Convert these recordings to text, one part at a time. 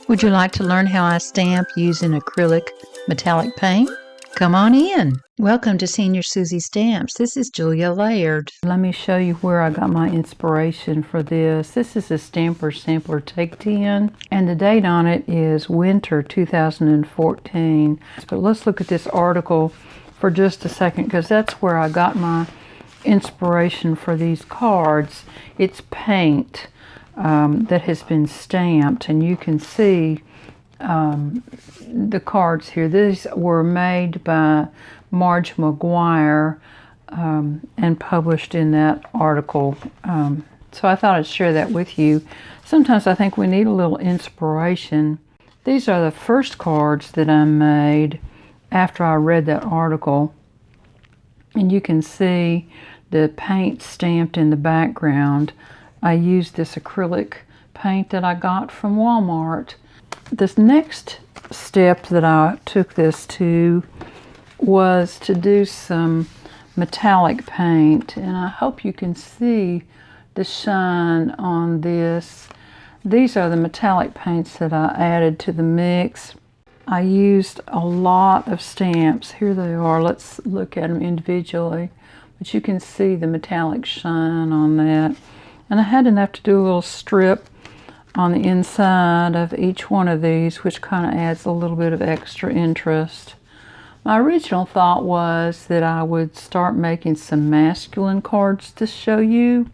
Would you like to learn how I stamp using acrylic metallic paint? Come on in. Welcome to Senior Susie Stamps. This is Julia Laird. Let me show you where I got my inspiration for this. This is a Stamper Sampler Take 10, and the date on it is winter 2014. But let's look at this article for just a second, because that's where I got my inspiration for these cards. It's paint that has been stamped, and you can see the cards here. These were made by Marge McGuire and published in that article. So I thought I'd share that with you. Sometimes I think we need a little inspiration. These are the first cards that I made after I read that article. And you can see the paint stamped in the background. I used this acrylic paint that I got from Walmart. This next step that I took this to was to do some metallic paint, and I hope you can see the shine on this. These are the metallic paints that I added to the mix. I used a lot of stamps. Here they are. Let's look at them individually, but you can see the metallic shine on that. And I had enough to do a little strip on the inside of each one of these, which kind of adds a little bit of extra interest. My original thought was that I would start making some masculine cards to show you,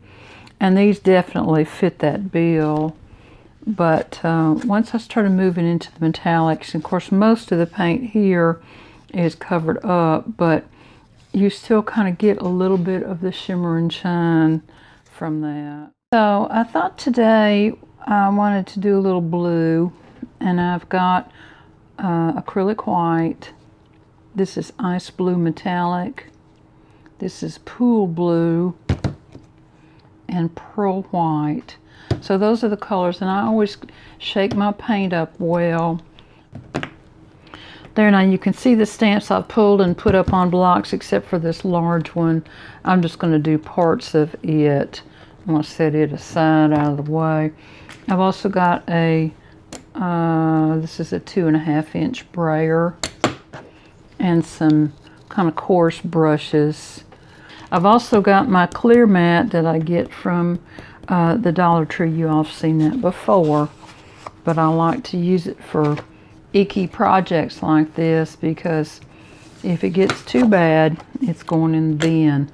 and these definitely fit that bill. But once I started moving into the metallics, and of course most of the paint here is covered up, but you still kind of get a little bit of the shimmer and shine from that. So I thought today I wanted to do a little blue, and I've got acrylic white. This is ice blue metallic. This is pool blue and pearl white. So those are the colors, and I always shake my paint up well. There, now you can see the stamps I've pulled and put up on blocks, except for this large one. I'm just going to do parts of it. I'm going to set it aside out of the way. I've also got a, this is a 2.5 inch brayer and some kind of coarse brushes. I've also got my clear mat that I get from the Dollar Tree. You all have seen that before, but I like to use it for icky projects like this, because if it gets too bad, it's going in the bin.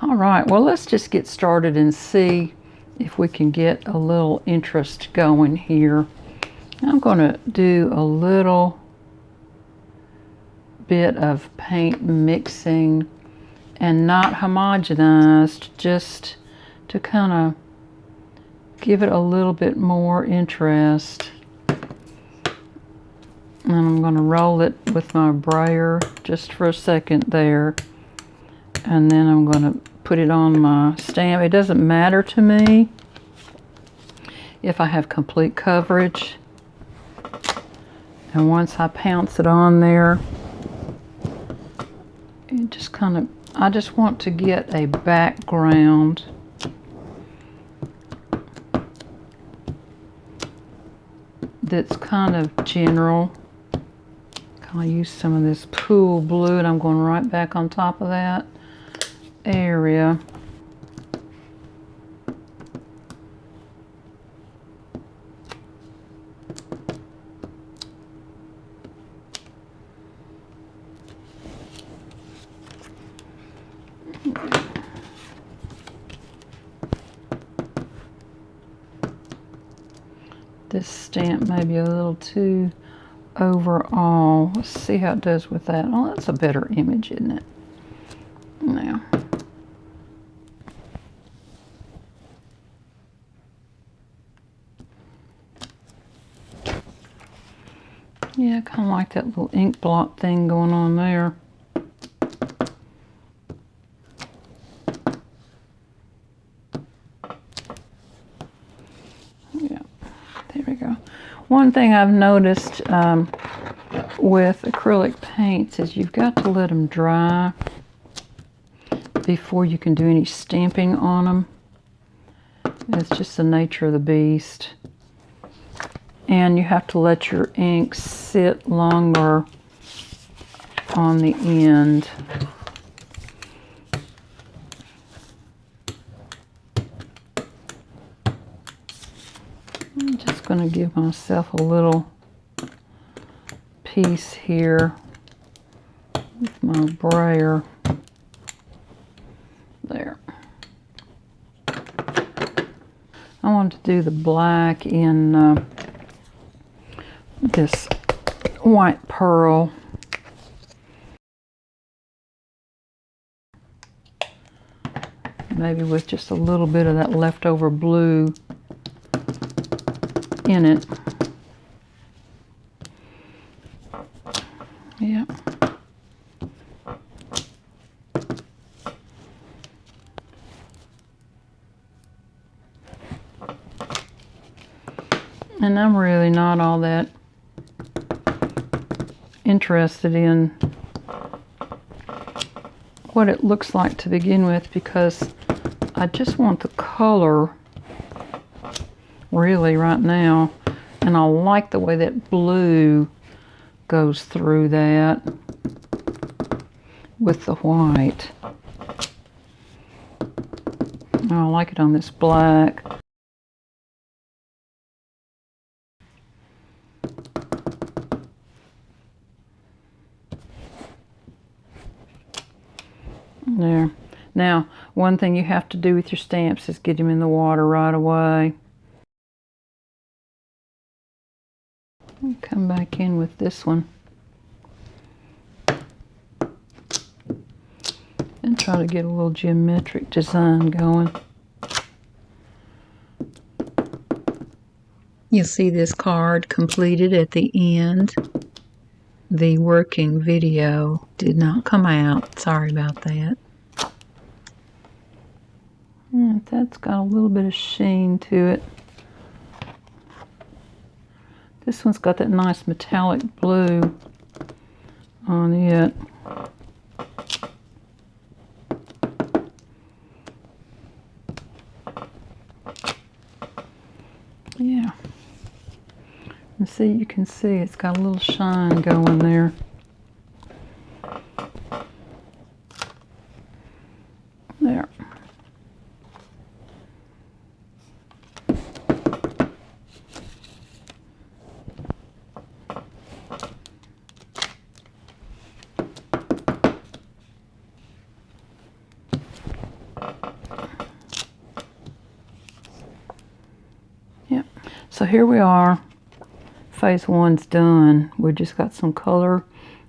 All right, well, let's just get started and see if we can get a little interest going here. I'm going to do a little bit of paint mixing, and not homogenized, just to kind of give it a little bit more interest. And I'm going to roll it with my brayer just for a second there, and then I'm going to put it on my stamp. It doesn't matter to me if I have complete coverage. And once I pounce it on there, it just kind of, I just want to get a background that's kind of general. I'll use some of this pool blue, and I'm going right back on top of that area. This stamp may be a little too overall. Let's see how it does with that. Oh, that's a better image, isn't it? Now, yeah, I kind of like that little ink blot thing going on there. Yeah, there we go. One thing I've noticed with acrylic paints is you've got to let them dry before you can do any stamping on them. It's just the nature of the beast. And you have to let your ink sit longer on the end. I'm just going to give myself a little piece here with my brayer. There. I want to do the black in this white pearl. Maybe with just a little bit of that leftover blue in it. Yeah. And I'm really not all that interested in what it looks like to begin with, because I just want the color really right now, and I like the way that blue goes through that with the white. I like it on this black. There. Now, one thing you have to do with your stamps is get them in the water right away. Come back in with this one and try to get a little geometric design going. You'll see this card completed at the end. The working video did not come out. Sorry about that. That's got a little bit of sheen to it. This one's got that nice metallic blue on it. Yeah. And see, you can see it's got a little shine going there. There. Yep. So here we are. Phase one's done. We just got some color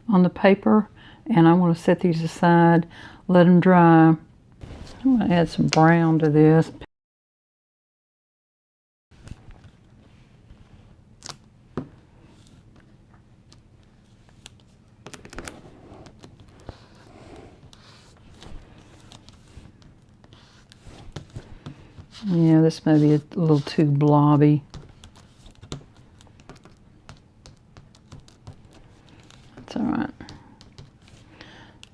on the paper, and I want to set these aside, let them dry. I'm going to add some brown to this. Yeah, this may be a little too blobby. That's all right.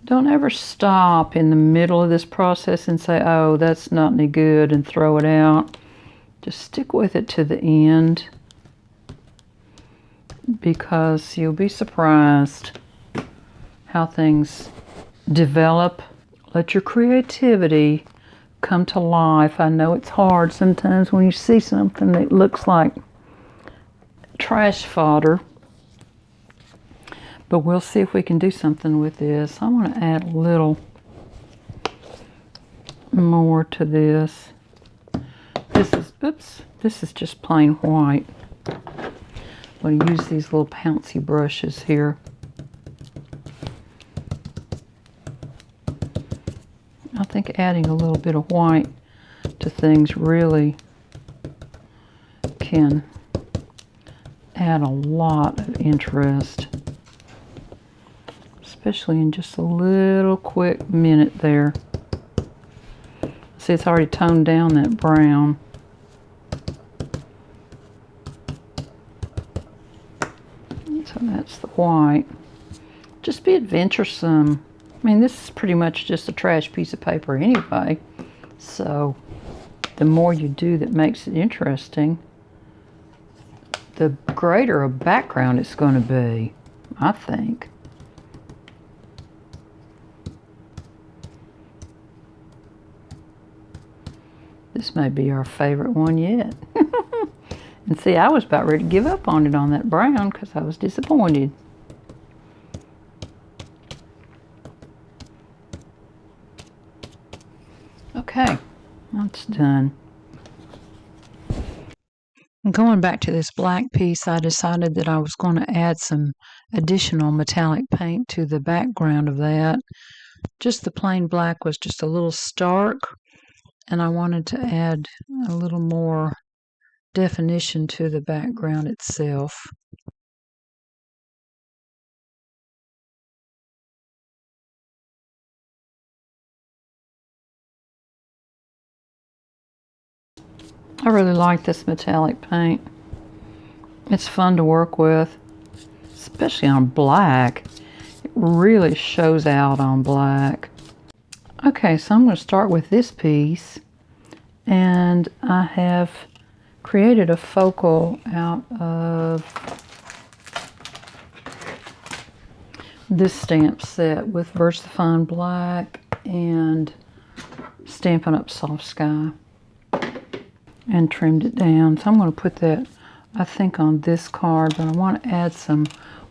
Don't ever stop in the middle of this process and say, oh, that's not any good, and throw it out. Just stick with it to the end, because you'll be surprised how things develop. Let your creativity come to life. I know it's hard sometimes when you see something that looks like trash fodder, but we'll see if we can do something with this. I want to add a little more to this. This is just plain white. I'm going to use these little pouncy brushes here. I think adding a little bit of white to things really can add a lot of interest, especially in just a little quick minute there. See, it's already toned down that brown. So that's the white. Just be adventuresome. I mean, this is pretty much just a trash piece of paper anyway. So the more you do that makes it interesting, the greater a background it's going to be, I think. This may be our favorite one yet. And see, I was about ready to give up on it on that brown because I was disappointed. Okay, that's done. Going back to this black piece, I decided that I was going to add some additional metallic paint to the background of that. Just the plain black was just a little stark, and I wanted to add a little more definition to the background itself. I really like this metallic paint. It's fun to work with, especially on black. It really shows out on black. Okay, so I'm going to start with this piece, and I have created a focal out of this stamp set with VersaFine Black and Stampin' Up! Soft Sky, and trimmed it down. So I'm going to put that, I think, on this card, but I want to add some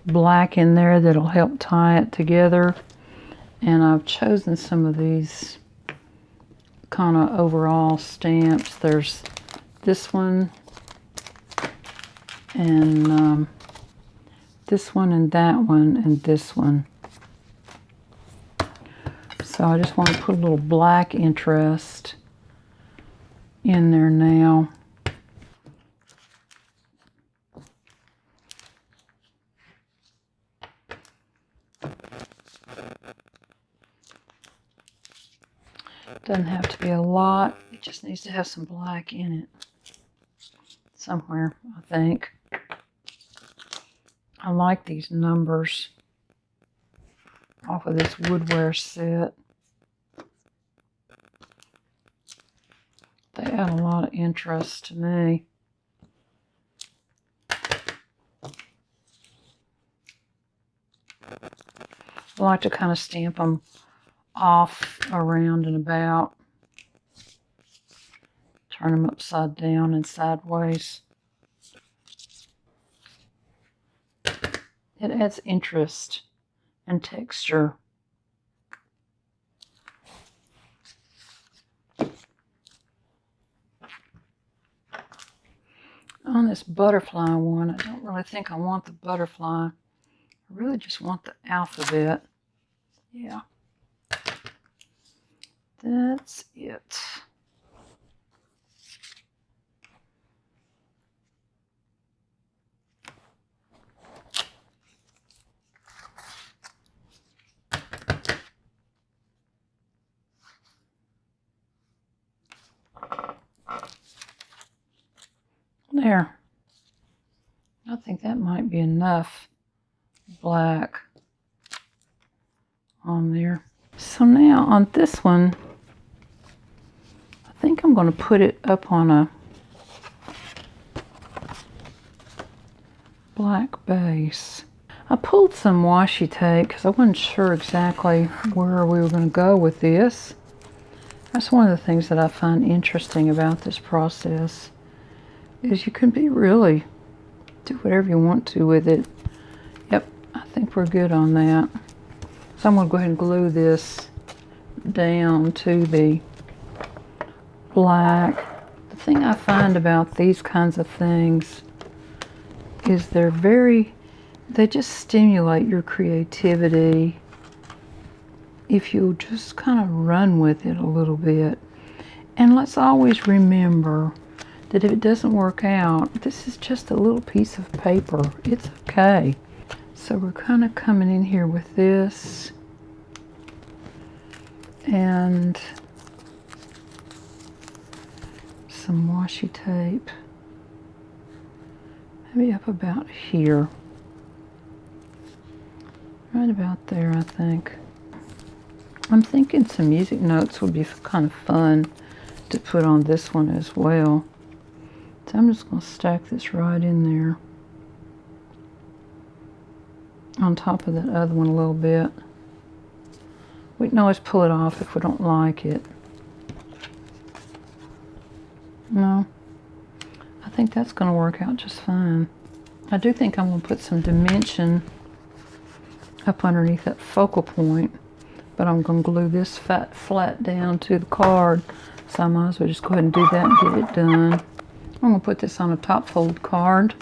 black in there that'll help tie it together. And I've chosen some of these kind of overall stamps. There's this one, and this one, and that one, and this one. So I just want to put a little black interest in there now. Doesn't have to be a lot. It just needs to have some black in it somewhere, I think. I like these numbers off of this woodware set. They add a lot of interest to me. I like to kind of stamp them off, around, and about. Turn them upside down and sideways. It adds interest and texture. On this butterfly one, I don't really think I want the butterfly. I really just want the alphabet. Yeah. That's it. There. I think that might be enough black on there. So now on this one, I think I'm going to put it up on a black base. I pulled some washi tape because I wasn't sure exactly where we were going to go with this. That's one of the things that I find interesting about this process, is you can really do whatever you want to with it. Yep, I think we're good on that. So I'm going to go ahead and glue this down to the black. The thing I find about these kinds of things is they just stimulate your creativity if you just kind of run with it a little bit. And let's always remember that if it doesn't work out, this is just a little piece of paper. It's okay. So we're kind of coming in here with this, and some washi tape, maybe up about here, right about there, I think. I'm thinking some music notes would be kind of fun to put on this one as well. So I'm just going to stack this right in there. on top of that other one a little bit. We can always pull it off if we don't like it. No, I think that's going to work out just fine. I do think I'm going to put some dimension up underneath that focal point, but I'm going to glue this flat down to the card, so I might as well just go ahead and do that and get it done. I'm going to put this on a top fold card,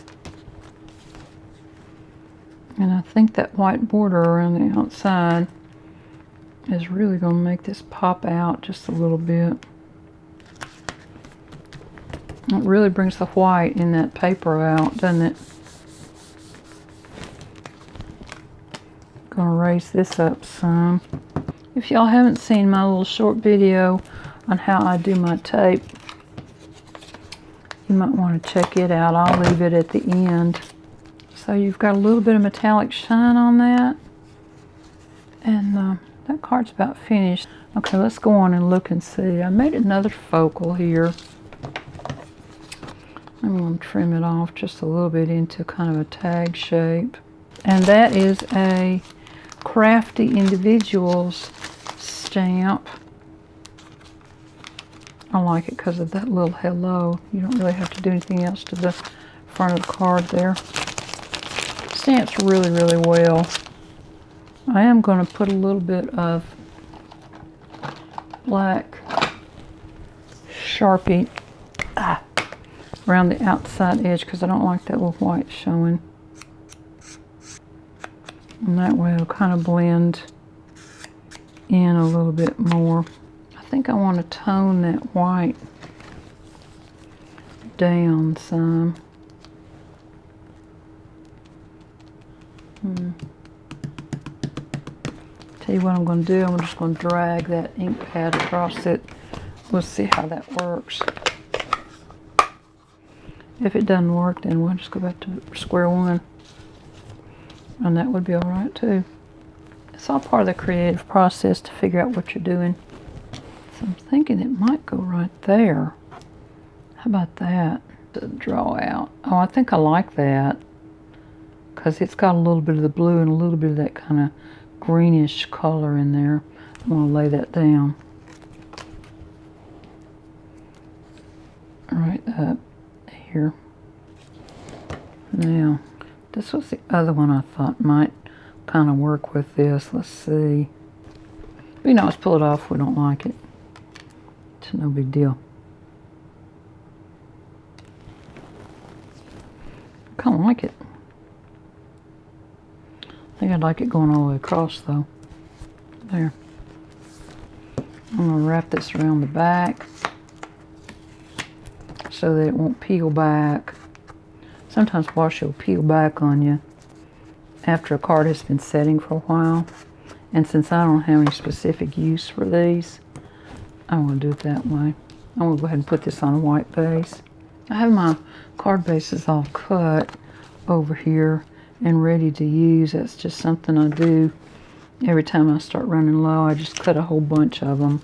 and I think that white border around the outside is really going to make this pop out just a little bit. It really brings the white in that paper out, doesn't it? Gonna raise this up some. If y'all haven't seen my little short video on how I do my tape, you might want to check it out. I'll leave it at the end. So you've got a little bit of metallic shine on that, and that card's about finished. Okay, let's go on and look and see. I made another focal here. I'm going to trim it off just a little bit into kind of a tag shape. And that is a Crafty Individuals stamp. I like it because of that little hello. You don't really have to do anything else to the front of the card there. Stamps really, really well. I am going to put a little bit of black Sharpie around the outside edge because I don't like that little white showing. And that way it'll kind of blend in a little bit more. I think I want to tone that white down some. Tell you what I'm going to do. I'm just going to drag that ink pad across it. We'll see how that works. If it doesn't work, then we'll just go back to square one. And that would be alright too. It's all part of the creative process to figure out what you're doing. So I'm thinking it might go right there. How about that? To draw out. Oh, I think I like that. Because it's got a little bit of the blue and a little bit of that kind of greenish color in there. I'm going to lay that down. Right up here. Now, this was the other one I thought might kind of work with this. Let's see. We can always pull it off if we don't like it. It's no big deal. I kind of like it. I think I'd like it going all the way across though. There. I'm going to wrap this around the back so that it won't peel back. Sometimes washi will peel back on you after a card has been setting for a while. And since I don't have any specific use for these, I'm going to do it that way. I'm going to go ahead and put this on a white base. I have my card bases all cut over here and ready to use. That's just something I do every time I start running low. I just cut a whole bunch of them.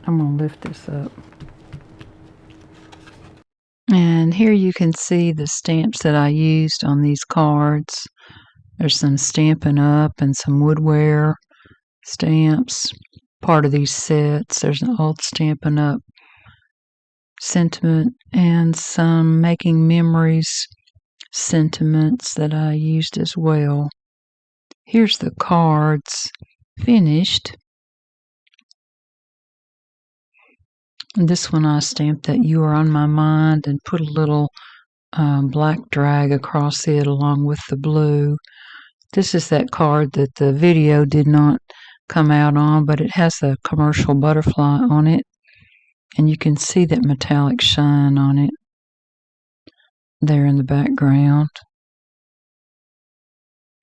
I'm going to lift this up. And here you can see the stamps that I used on these cards. There's some Stampin' Up! And some Woodware stamps. Part of these sets. There's an old Stampin' Up! Sentiment and some Making Memories sentiments that I used as well. Here's the cards finished. And this one I stamped that You Are on My Mind and put a little black drag across it along with the blue. This is that card that the video did not come out on, but it has a commercial butterfly on it. And you can see that metallic shine on it there in the background.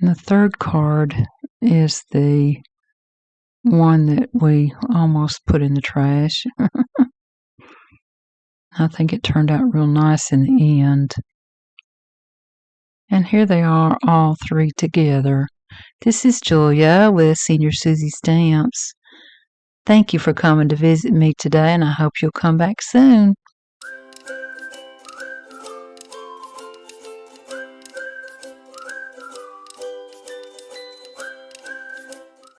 And the third card is the one that we almost put in the trash. I think it turned out real nice in the end. And here they are, all three together. This is Julia with Senior Susie Stamps. Thank you for coming to visit me today, and I hope you'll come back soon.